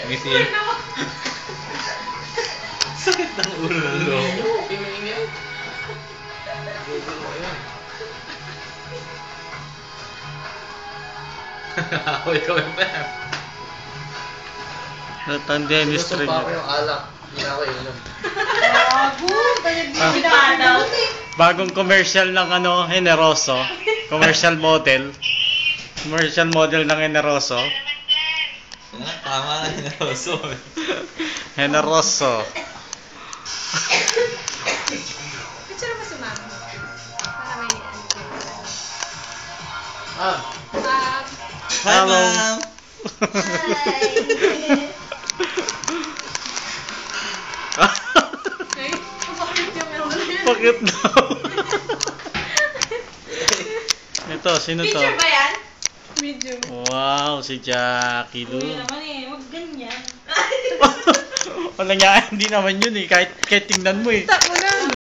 Ngitin. Sakit ng ulo. Pimingin. Ako ikaw yung pep. Natanda yung Gusto string. pa ako yung alak. Hindi na ako inom. Bagong commercial ng Generoso. Commercial model. Commercial model ng Generoso. Tama na Generoso. Generoso. Picture mo si Ma'am. Para may Hi, Hello. ma'am. Ay, bakit yung meron? Bakit daw? Ito, sino to? Picture ba yan? Video. Wow, si Jackie Lou. Uy naman eh, huwag ganyan. Wala nga, hindi naman yun eh. Kahit tingnan mo eh. Tapo